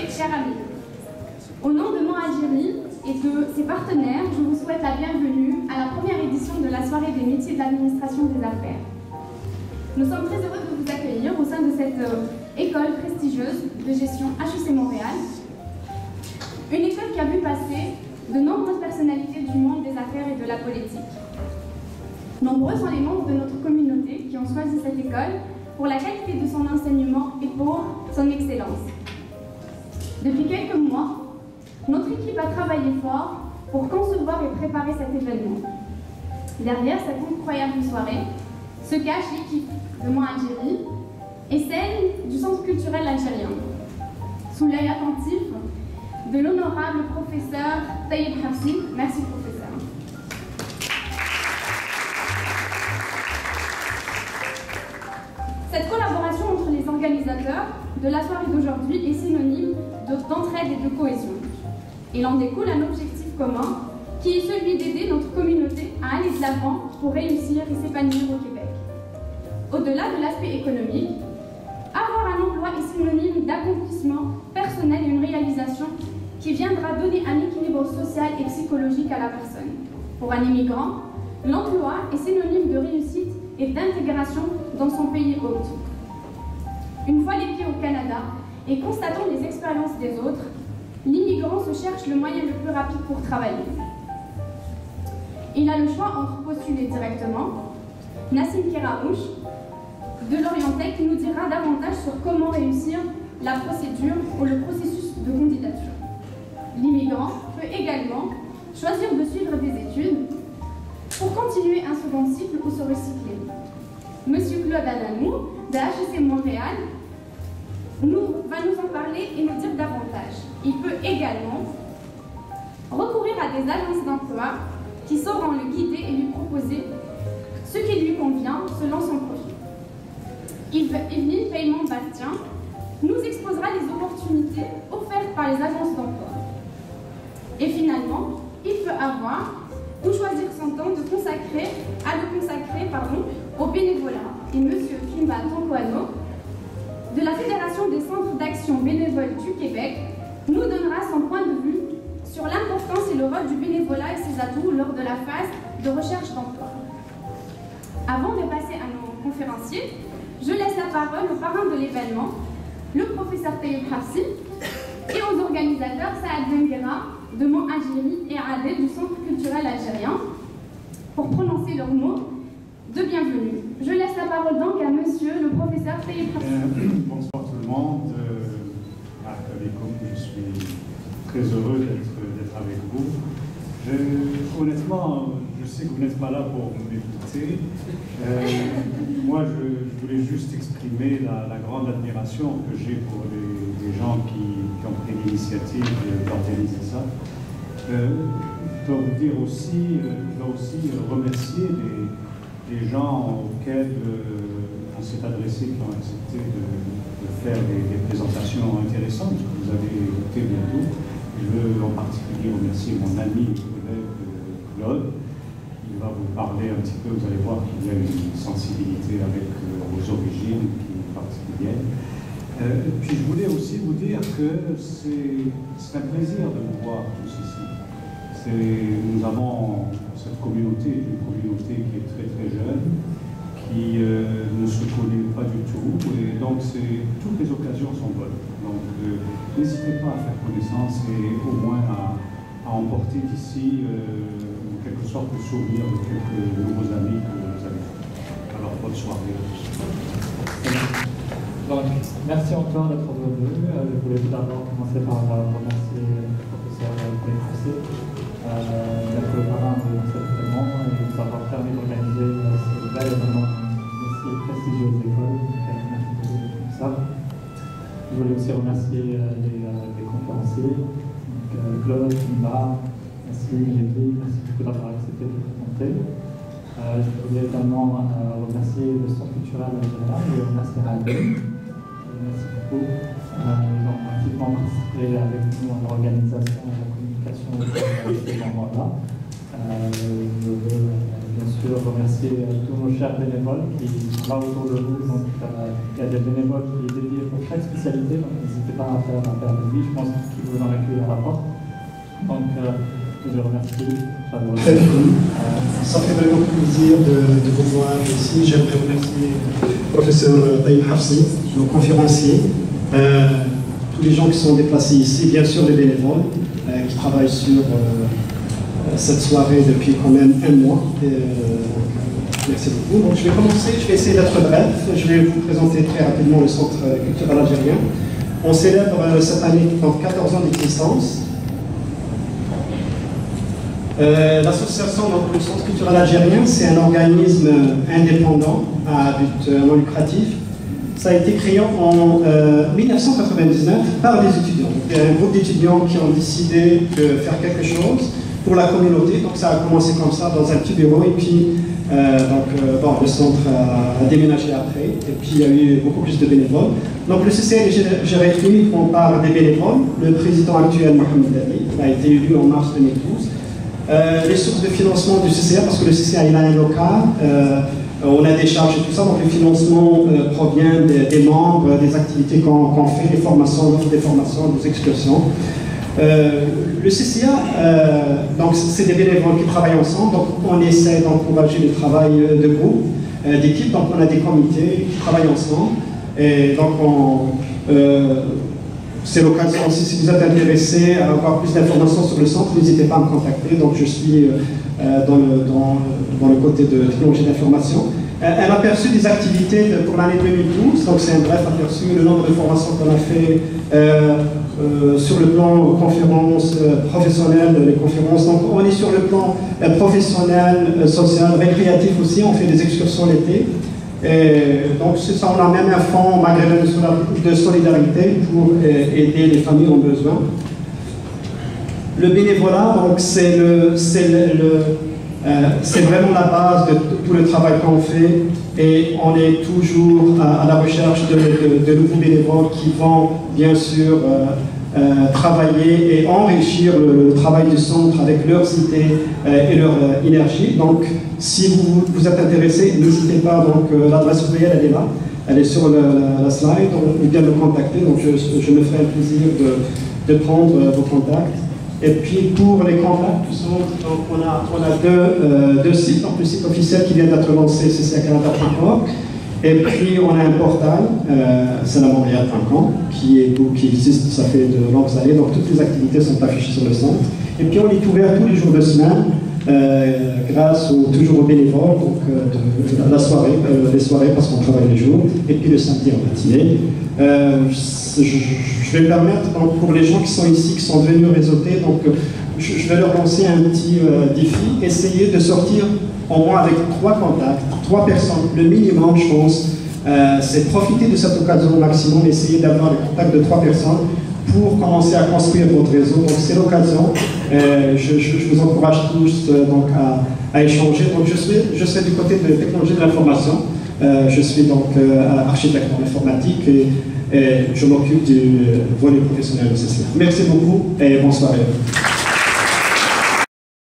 Chers amis, au nom de Mon Algérie et de ses partenaires, je vous souhaite la bienvenue à la première édition de la soirée des métiers de l'administration des affaires. Nous sommes très heureux de vous accueillir au sein de cette école prestigieuse de gestion HEC Montréal, une école qui a vu passer de nombreuses personnalités du monde des affaires et de la politique. Nombreux sont les membres de notre communauté qui ont choisi cette école pour la qualité de son enseignement et pour son excellence. Depuis quelques mois, notre équipe a travaillé fort pour concevoir et préparer cet événement. Derrière cette incroyable soirée se cache l'équipe de Mon Algérie et celle du Centre culturel algérien, sous l'œil attentif de l'honorable professeur Taïeb Hafsi. Merci professeur. Cette collaboration entre les organisateurs de la soirée d'aujourd'hui est synonyme d'entraide et de cohésion. Il en découle un objectif commun qui est celui d'aider notre communauté à aller de l'avant pour réussir et s'épanouir au Québec. Au-delà de l'aspect économique, avoir un emploi est synonyme d'accomplissement personnel et une réalisation qui viendra donner un équilibre social et psychologique à la personne. Pour un immigrant, l'emploi est synonyme de réussite et d'intégration dans son pays hôte. Une fois les pieds au Canada et constatant les expériences des autres, l'immigrant se cherche le moyen le plus rapide pour travailler. Il a le choix entre postuler directement, Nassim Keraouch de l'Orientec nous dira davantage sur comment réussir la procédure ou le processus de candidature. L'immigrant peut également choisir de suivre des études pour continuer un second cycle ou se recycler. Monsieur Claude Adamou de HEC Montréal va nous en parler et nous dire davantage. Il peut également recourir à des agences d'emploi qui sauront le guider et lui proposer ce qui lui convient selon son profil. Yveline Paiement-Bastien nous exposera les opportunités offertes par les agences d'emploi. Et finalement, il peut avoir ou choisir son temps de consacrer au bénévolat. Et M. Kimba Tonkwano, de la Fédération des centres d'action bénévole du Québec, nous donnera son point de vue sur l'importance et le rôle du bénévolat et ses atouts lors de la phase de recherche d'emploi. Avant de passer à nos conférenciers, je laisse la parole au parrain de l'événement, le professeur Taïeb Hafsi, et aux organisateurs Saad Benguera de Mon Algérie et Adé du Centre culturel algérien pour prononcer leurs mots de bienvenue. Je laisse la parole donc à monsieur le professeur Taïeb Hafsi. Bonsoir tout le monde. Je suis très heureux d'être avec vous. Honnêtement, je sais que vous n'êtes pas là pour m'écouter. Moi, je voulais juste exprimer la grande admiration que j'ai pour les gens qui ont pris l'initiative d'organiser ça. Je dois vous dire aussi, remercier les gens auxquels on s'est adressé, qui ont accepté de faire des présentations intéressantes que vous allez écouter bientôt. Je veux en particulier remercier mon ami et collègue Claude. Il va vous parler un petit peu, vous allez voir qu'il y a une sensibilité avec vos origines qui est particulière. Puis je voulais aussi vous dire que c'est un plaisir de vous voir tous ici. Nous avons cette communauté, une communauté qui est très très jeune, qui ne se connaît pas du tout, et donc toutes les occasions sont bonnes. Donc n'hésitez pas à faire connaissance et au moins à emporter d'ici en quelque sorte le souvenir de quelques nouveaux amis que vous avez fait. Alors bonne soirée à tous. Donc, merci encore d'être venu. Je voulais tout d'abord commencer par remercier le professeur Taïeb Hafsi d'être le parrain de cet événement et de nous avoir permis d'organiser ce bel événement dans une aussi prestigieuse école. Merci pour ça. Je voulais aussi remercier les conférenciers, Claude, Kimba, merci Jérémy, merci beaucoup d'avoir accepté de présenter. Je voulais également remercier le Centre culturel général et remercier Radim. Merci beaucoup. Ils ont activement participé avec nous à l'organisation et à la communication de ces moments-là. Je veux bien sûr remercier tous nos chers bénévoles qui sont là autour de vous. Donc, il y a des bénévoles qui sont dédiés pour chaque spécialité, donc n'hésitez pas à faire de lui. Je pense qu'ils vous en accueillir à la porte. Donc, je vous remercie. Ça fait vraiment plaisir de vous voir ici. J'aimerais remercier le professeur Taïb Hafsi, nos conférenciers, tous les gens qui sont déplacés ici, bien sûr les bénévoles qui travaillent sur cette soirée depuis quand même un mois. Merci beaucoup. Donc, je vais commencer, je vais essayer d'être bref. Je vais vous présenter très rapidement le Centre culturel algérien. On célèbre cette année 14 ans d'existence. L'association, donc le Centre culturel algérien, c'est un organisme indépendant à but non lucratif. Ça a été créé en 1999 par des étudiants. Il y a un groupe d'étudiants qui ont décidé de faire quelque chose pour la communauté. Donc ça a commencé comme ça dans un petit bureau et puis le centre a déménagé après et puis il y a eu beaucoup plus de bénévoles. Donc le CCL est géré uniquement par des bénévoles. Le président actuel, Mohamed Ali, a été élu en mars 2012. Les sources de financement du CCA, parce que le CCA il a un local, on a des charges et tout ça, donc le financement provient des membres, des activités qu'on fait, des formations, des excursions. Le CCA, donc c'est des bénévoles qui travaillent ensemble, donc on essaie d'encourager le travail de groupe, d'équipe, donc on a des comités qui travaillent ensemble, et donc c'est l'occasion aussi, si vous êtes intéressé à avoir plus d'informations sur le centre, n'hésitez pas à me contacter. Donc je suis dans le côté de technologie d'information. Un aperçu des activités pour l'année 2012, donc c'est un bref aperçu, le nombre de formations qu'on a fait sur le plan conférences professionnelles, les conférences. Donc on est sur le plan professionnel, social, récréatif aussi, on fait des excursions l'été. Donc c'est ça, on a même un fonds maghrébin de solidarité pour aider les familles en besoin. Le bénévolat, donc c'est vraiment la base de tout le travail qu'on fait et on est toujours à la recherche de nouveaux bénévoles qui vont bien sûr travailler et enrichir le travail du centre avec leurs idées et leur énergie. Donc, si vous êtes intéressé, n'hésitez pas, donc l'adresse mail elle est là, elle est sur la slide, ou bien me contacter, donc je me ferai un plaisir de prendre vos contacts. Et puis pour les contacts du centre, donc on a deux sites, donc le site officiel qui vient d'être lancé, ccacanada.org. Et puis on a un portal, salamontréal.com, qui existe, ça fait de longues années, donc toutes les activités sont affichées sur le centre. Et puis on est ouvert tous les jours de semaine, grâce toujours aux bénévoles, donc la soirée, les soirées parce qu'on travaille les jours, et puis le samedi en matinée. Je vais me permettre, donc, pour les gens qui sont ici, qui sont venus réseauter, donc je vais leur lancer un petit défi, essayer de sortir au moins avec 3 contacts, 3 personnes, le minimum je pense, c'est profiter de cette occasion au maximum, essayer d'avoir le contact de 3 personnes pour commencer à construire votre réseau. Donc c'est l'occasion, je vous encourage tous donc, à échanger. Donc je suis du côté de technologie de l'information, je suis donc architecte en informatique et je m'occupe du volet professionnel de CCA. Merci beaucoup et bonsoir.